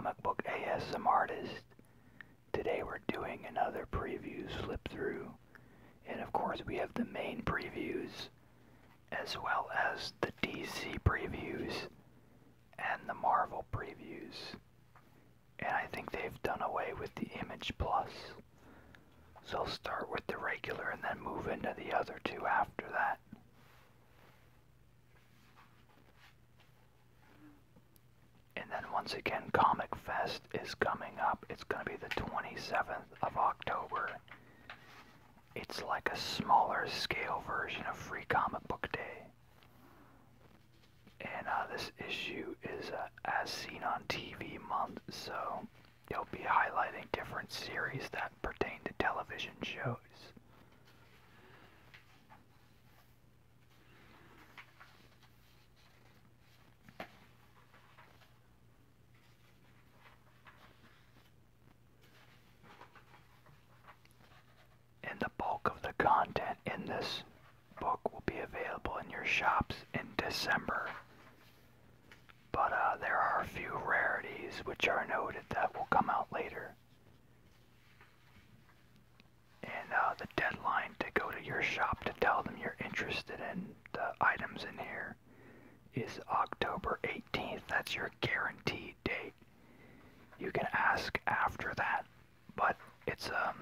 Comic Book ASM Artist. Today we're doing another preview flip through, and of course we have the main previews as well as the DC previews and the Marvel previews. And I think they've done away with the Image Plus. So I'll start with the regular and then move into the other two after that. And then once again, Comic Fest is coming up. It's going to be the 27th of October. It's like a smaller scale version of Free Comic Book Day. And this issue is As Seen on TV month, so it'll be highlighting different series that pertain to television shows. And the bulk of the content in this book will be available in your shops in December. But there are a few rarities which are noted that will come out later. And the deadline to go to your shop to tell them you're interested in the items in here is October 18th. That's your guaranteed date. You can ask after that, but it's a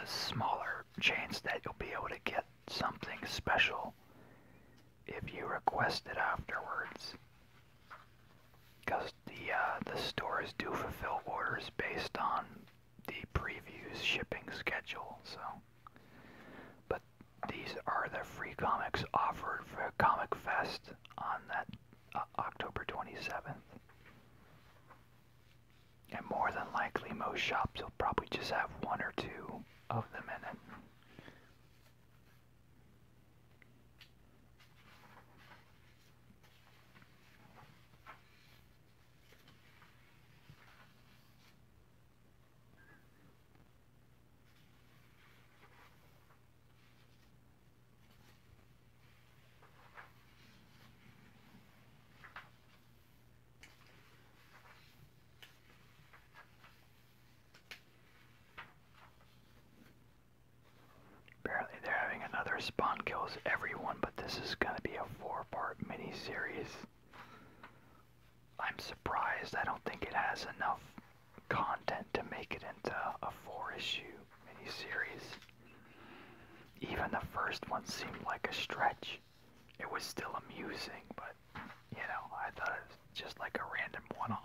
smaller chance that you'll be able to get something special if you request it afterwards. Because the stores do fulfill orders based on the preview's shipping schedule, so. But these are the free comics offered for Comic Fest on that October 27th. And more than likely, most shops will probably just have one or two of them in it. Apparently they're having another Spawn Kills Everyone, but this is going to be a 4-part miniseries. I'm surprised. I don't think it has enough content to make it into a 4-issue miniseries. Even the first one seemed like a stretch. It was still amusing, but, you know, I thought it was just like a random one-off.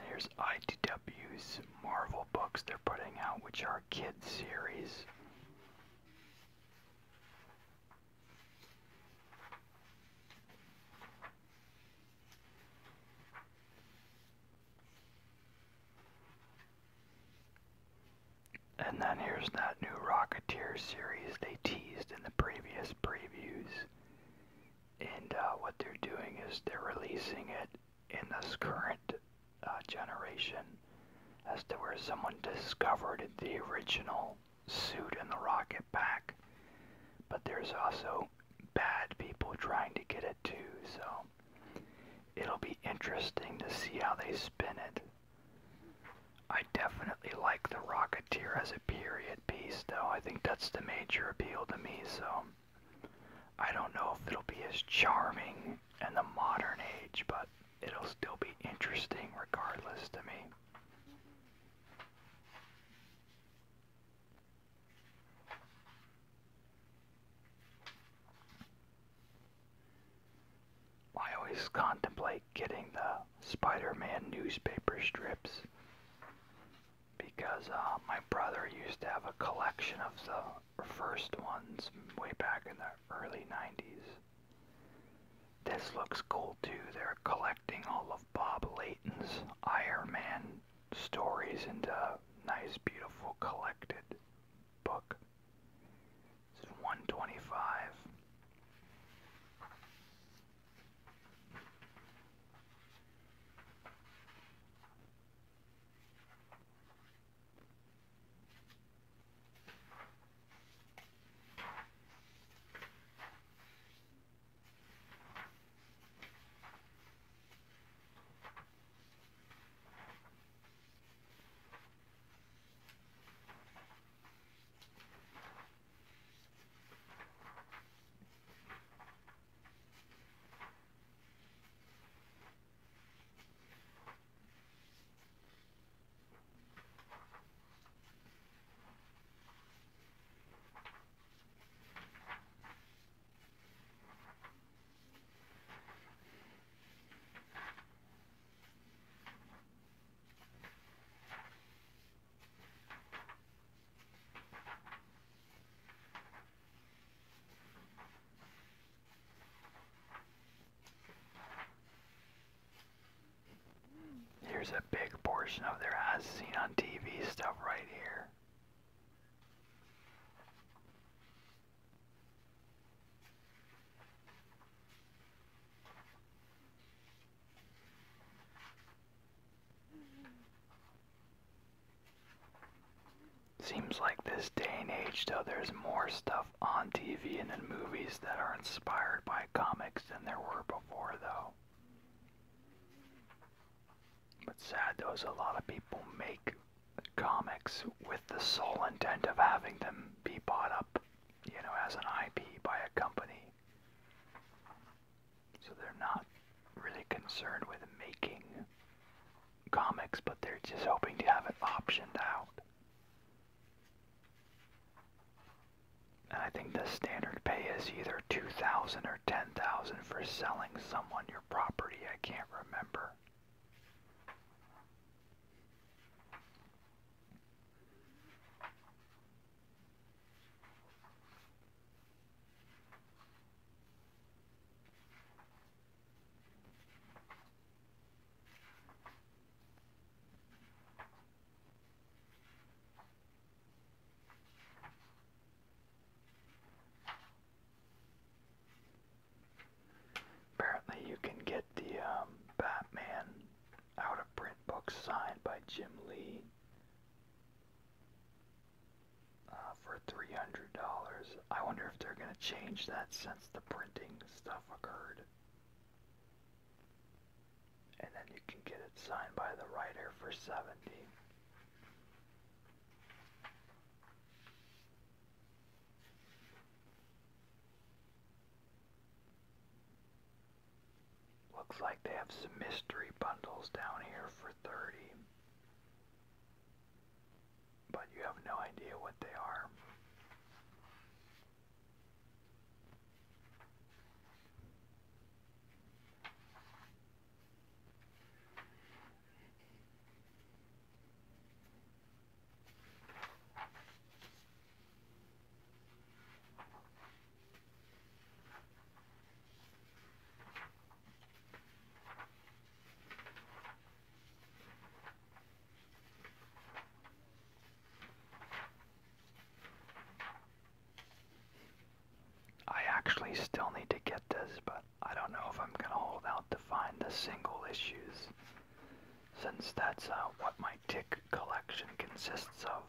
There's IDW's Marvel books they're putting out, which are kids series. And then here's that new Rocketeer series they teased in the previous previews. And what they're doing is they're releasing it in this current generation as to where someone discovered the original suit in the rocket pack. But there's also bad people trying to get it too, so it'll be interesting to see how they spin it. I definitely like The Rocketeer as a period piece, though. I think that's the major appeal to me, so I don't know if it'll be as charming in the modern age, but it'll still be interesting regardless to me. I always contemplate getting the Spider-Man newspaper strips because my brother used to have a collection of the first ones way back in the early 90s. This looks cool too. They're collecting all of Bob Layton's Iron Man stories into a nice, beautiful collected book. This is $125. Here's a big portion of their as seen on TV stuff right here. Seems like this day and age, though, there's more stuff on TV and in movies that are inspired by comics than there were before, though. But sad, though, is a lot of people make comics with the sole intent of having them be bought up, as an IP by a company. So they're not really concerned with making comics, but they're just hoping to have it optioned out. And I think the standard pay is either $2,000 or $10,000 for selling someone your property. I can't remember. Apparently you can get the Batman out-of-print book signed by Jim Lee for $300. I wonder if they're going to change that since the printing stuff occurred. And then you can get it signed by the writer for $70. Looks like they have some mystery bundles down here for $30. But you have no idea what they are. Actually still need to get this, but I don't know if I'm going to hold out to find the single issues, since that's what my Tick collection consists of,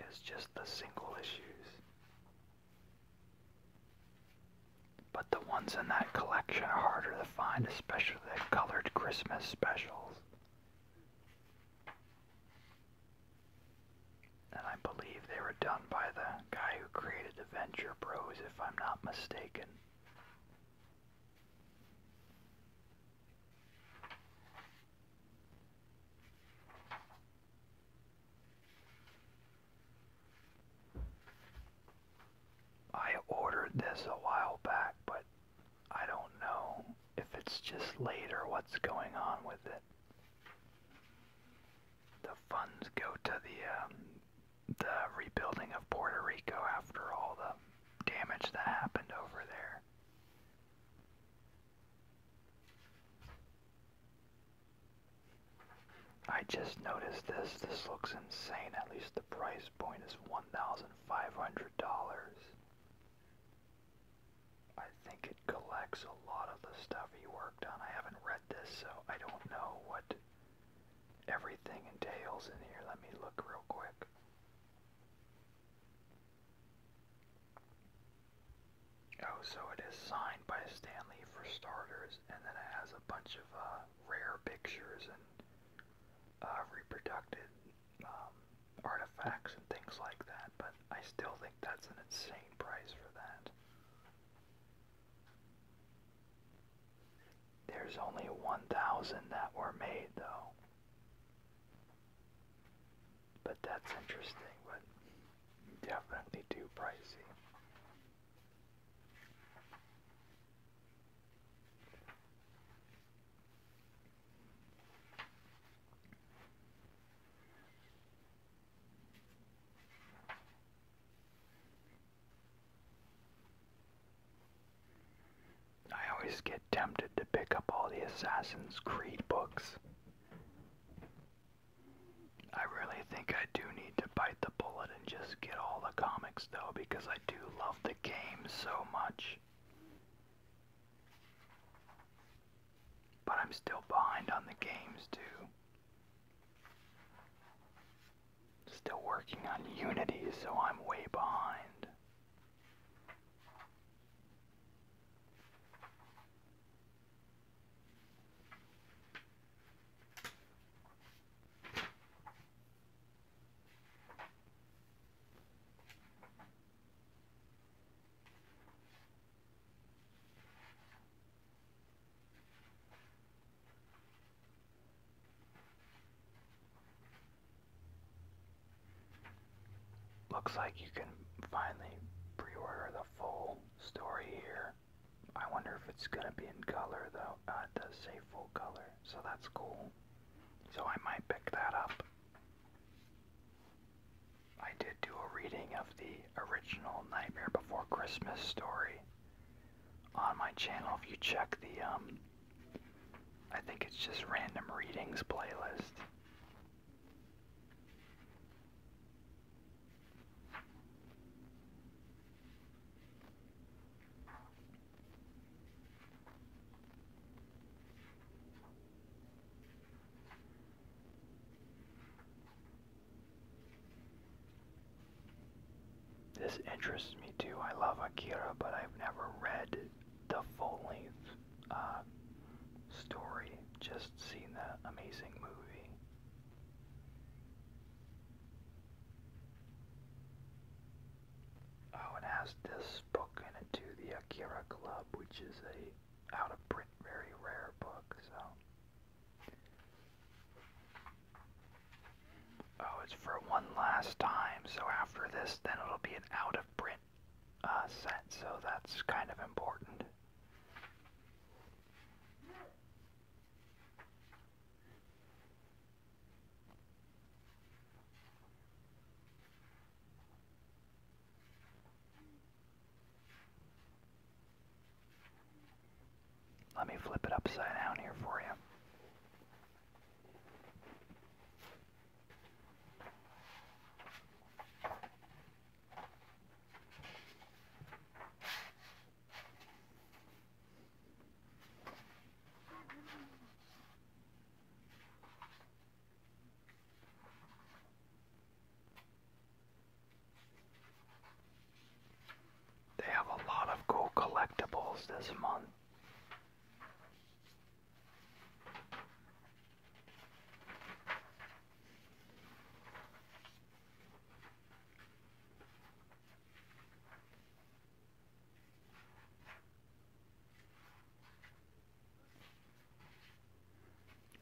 is just the single issues. But ones in that collection are harder to find, especially the colored Christmas specials. And I believe they were done by the guy who created Adventure Bros, if I'm not mistaken. I ordered this a while back, but I don't know if it's just late or what's going on with it. The funds go to the rebuilding of Puerto Rico after all the damage that happened over there. I just noticed this. This looks insane. At least the price point is $1,500. I think it collects a lot of the stuff he worked on. I haven't read this, so I don't know what everything entails in here. Let me look real quick. Oh, so it is signed by Stan Lee for starters, and then it has a bunch of rare pictures and reproduced artifacts and things like that, but I still think that's an insane price for that. There's only 1,000 that were made, though. But that's interesting, but definitely too pricey. I always get tempted to pick up all the Assassin's Creed books. I really think I do need to bite the bullet and just get all the comics, though, because I do love the game so much. But I'm still behind on the games, too. Still working on Unity, so I'm way behind. Looks like you can finally pre-order the full story here. I wonder if it's gonna be in color though. It does say full color, so that's cool. So I might pick that up. I did do a reading of the original Nightmare Before Christmas story on my channel. If you check the I think it's just random readings playlist. This interests me too. I love Akira, but I've never read the full-length story. Just seen the amazing movie. Oh, it has this book in it too, the Akira Club, which is a out-of-print, very rare book. So, oh, it's for one last time. So after this, then it'll be an out-of-print set. So that's kind of important. Let me flip it upside down here for you. They have a lot of cool collectibles. this month.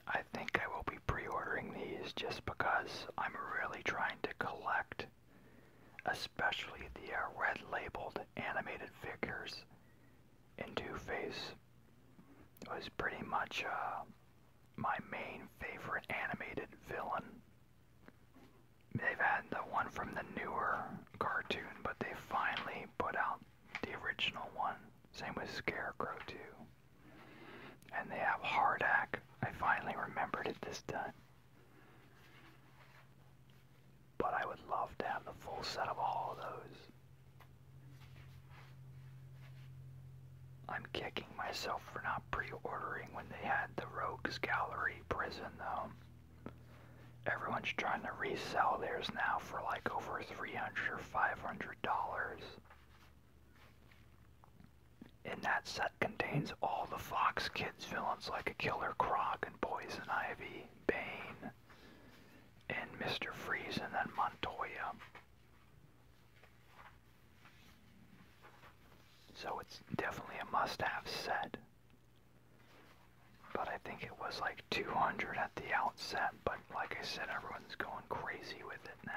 I think I will be pre-ordering these just because I'm really trying to collect, especially the red labeled animated figures in Two-Face. It was pretty much my main favorite animated villain. They've had the one from the newer cartoon, but they finally put out the original one. Same with Scarecrow too. And they have Hardak. I finally remembered it this time. But I would love to have the full set of all of those. I'm kicking myself for not pre-ordering when they had the Rogues Gallery prison though. Everyone's trying to resell theirs now for like over $300 or $500. And that set contains all the Fox Kids villains like a Killer Croc and Poison Ivy, Bane, and Mr. Freeze and then Montoya. So it's definitely a must-have set. But I think it was like $200 at the outset, but like I said, everyone's going crazy with it now.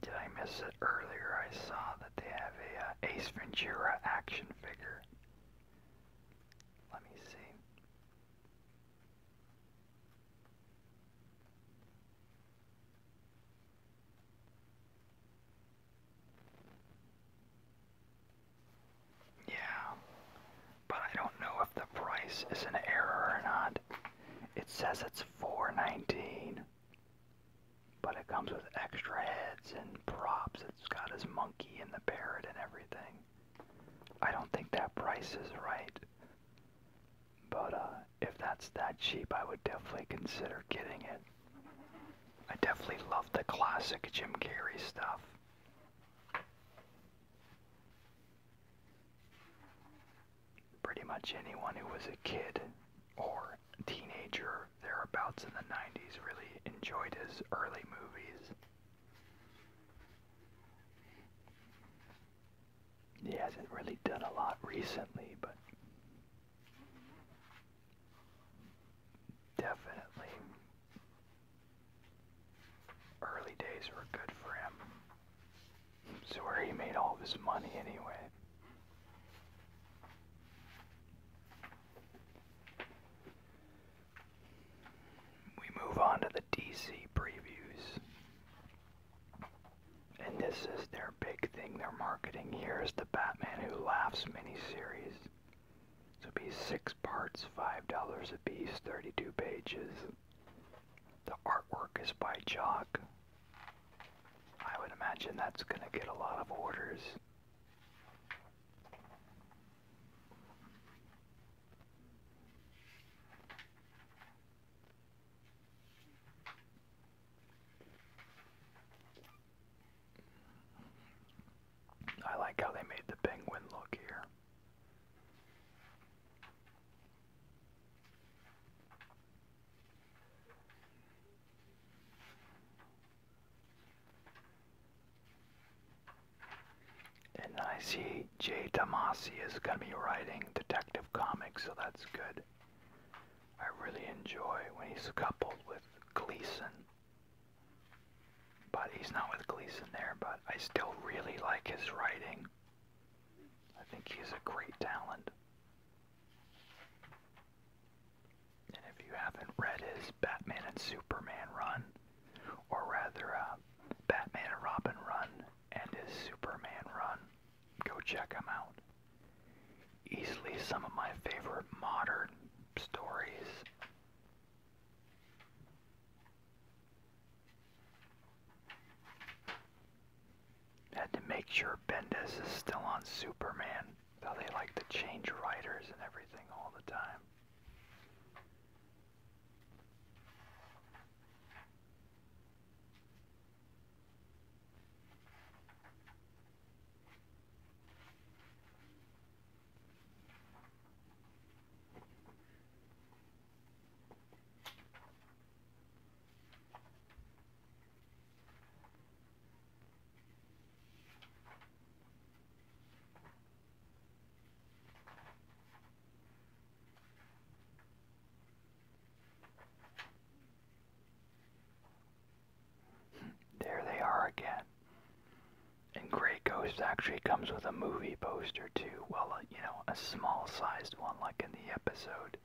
Did I miss it earlier? I saw that they have a Ace Ventura action figure. Let me see. Yeah, but I don't know if the price is an error or not. It says it's $4.19. But it comes with extra heads and props. It's got his monkey and the parrot and everything. I don't think that price is right. But if that's that cheap, I would definitely consider getting it. I definitely love the classic Jim Carrey stuff. Pretty much anyone who was a kid or teenager thereabouts in the 90s really enjoyed his early movies. He hasn't really done a lot recently, but definitely early days were good for him. It's where he made all of his money anyway. Move on to the DC previews. And this is their big thing they're marketing here is the Batman Who Laughs miniseries. So it'll be 6 parts, $5 a piece, 32 pages. The artwork is by Jock. I would imagine that's gonna get a lot of orders. I like how they made the penguin look here. And I see Jay Tomasi is going to be writing Detective Comics, so that's good. I really enjoy when he's coupled with Gleason. but he's not with Gleason there, but I still really like his writing. I think he's a great talent. And if you haven't read his Batman and Superman run, or rather Batman and Robin run, and his Superman run, go check him out. Easily some of my favorite modern stories. Had to make sure Bendis is still on Superman, though they like to change writers and everything all the time. There they are again. And Grey Ghost actually comes with a movie poster too. Well, you know, a small-sized one like in the episode.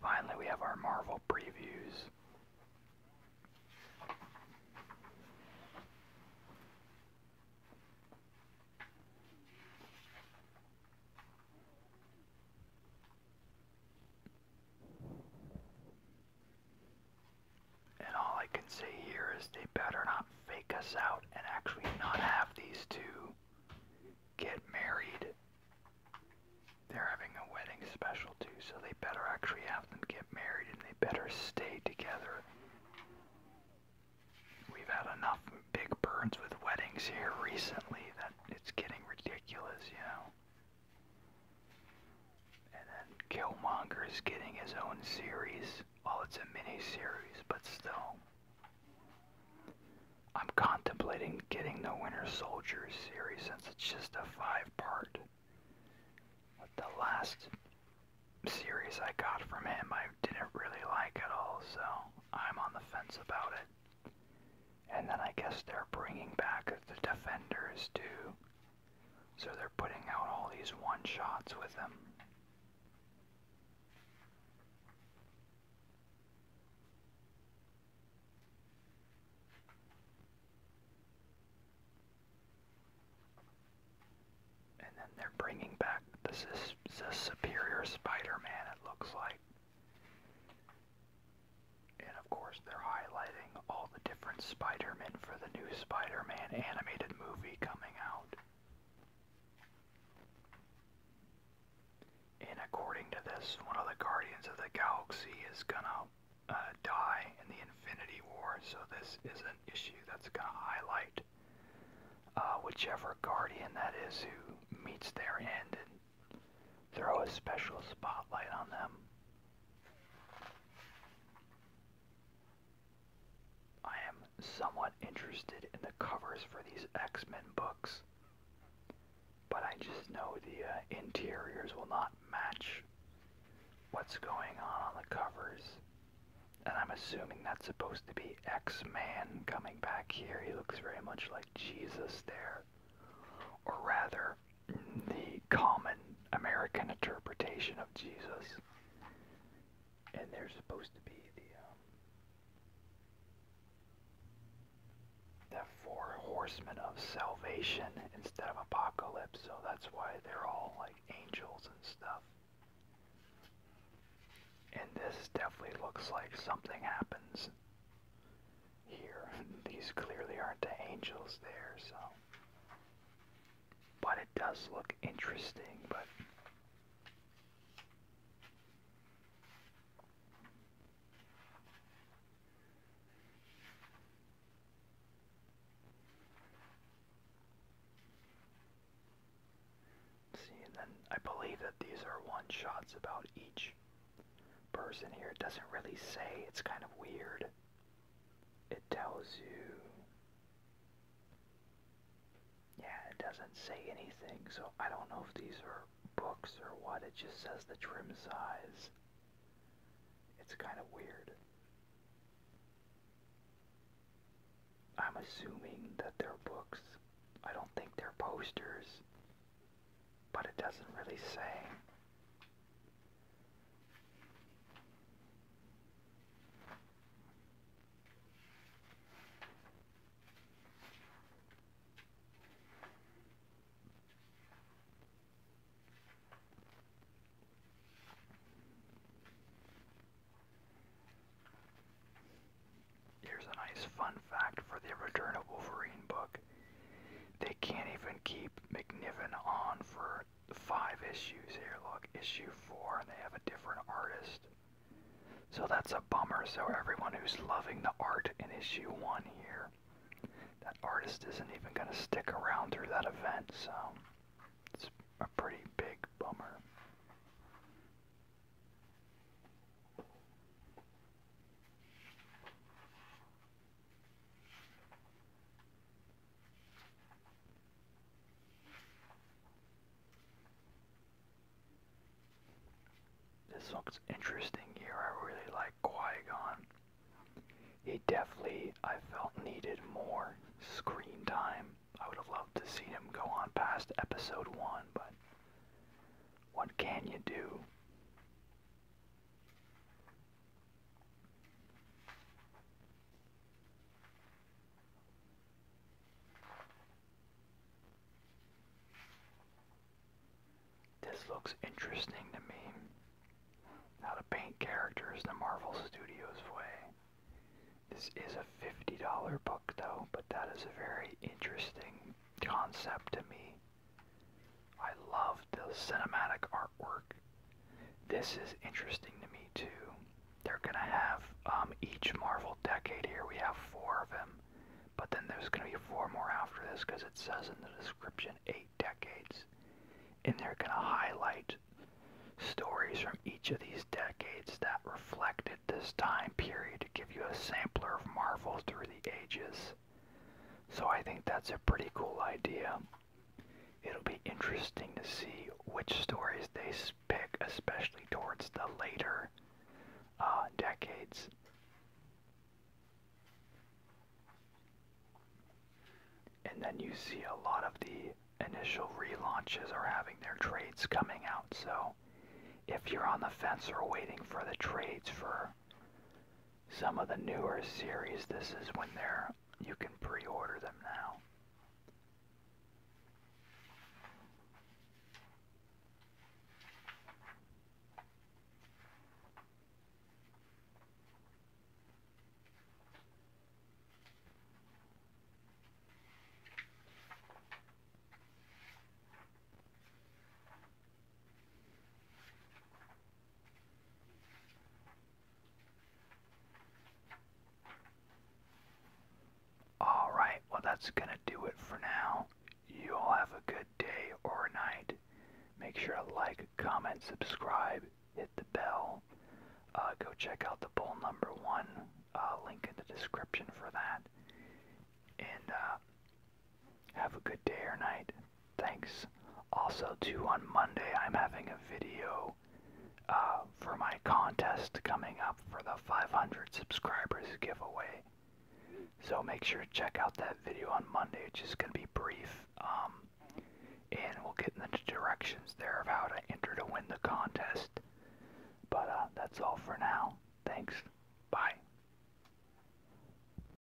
Finally, we have our Marvel previews. And all I can say here is they better not fake us out and actually not have these two get married. They're having a wedding special too, so they better actually have them get married and they better stay together. We've had enough big burns with weddings here recently that it's getting ridiculous, you know. And then Killmonger's getting his own series. Well, it's a mini-series, but still. I'm contemplating getting the Winter Soldier series since it's just a 5-part. But the last series I got from him I didn't really like at all, so I'm on the fence about it. And then I guess they're bringing back the Defenders too. So they're putting out all these one-shots with them. And then they're bringing back the Superior Spider-Man, it looks like. And of course they're highlighting all the different Spider-Men for the new Spider-Man animated movie coming out. And according to this, one of the Guardians of the Galaxy is gonna die in the Infinity War, so this is an issue that's gonna highlight whichever Guardian that is who meets their end and throw a special spotlight on them. I am somewhat interested in the covers for these X-Men books, but I just know the interiors will not match what's going on the covers. And I'm assuming that's supposed to be X-Man coming back here. He looks very much like Jesus there. Or rather, the common American interpretation of Jesus. And they're supposed to be the 4 horsemen of salvation instead of apocalypse, so that's why they're all like angels and stuff. And this definitely looks like something happens here. These clearly aren't the angels there, so. But it does look interesting, but. See, and then I believe that these are one-shots about each person here. It doesn't really say. It's kind of weird. It tells you doesn't say anything, so I don't know if these are books or what. It just says the trim size. It's kind of weird. I'm assuming that they're books. I don't think they're posters, but it doesn't really say. Here's a nice fun fact for the Return of Wolverine book. They can't even keep McNiven on for 5 issues here. Look, issue 4, and they have a different artist. So that's a bummer. So everyone who's loving the art in issue 1 here, that artist isn't even going to stick around through that event, so it's a pretty big bummer. This looks interesting here. I really like Qui-Gon. He definitely, I felt, needed more screen time. I would have loved to see him go on past episode 1, but what can you do? This looks interesting to me. How to paint characters the Marvel Studios way. This is a $50 book though, but that is a very interesting concept to me. I love the cinematic artwork. This is interesting to me too. They're gonna have each Marvel decade here. We have 4 of them, but then there's gonna be 4 more after this because it says in the description 8 decades. And they're going to highlight stories from each of these decades that reflected this time period to give you a sampler of Marvel through the ages. So I think that's a pretty cool idea. It'll be interesting to see which stories they pick, especially towards the later decades. And then you see a lot of the initial relaunches are having their trades coming out, so if you're on the fence or waiting for the trades for some of the newer series, this is when you can pre-order them now. Alright, well that's gonna do it for now. You all have a good day or night. Make sure to like, comment, subscribe, hit the bell. Go check out the Bull number 1, link in the description for that. And have a good day or night. Thanks. Also, too, on Monday I'm having a video for my contest coming up for the 500 subscribers giveaway. So make sure to check out that video on Monday. It's just going to be brief, and we'll get in the directions there of how to enter to win the contest. But that's all for now.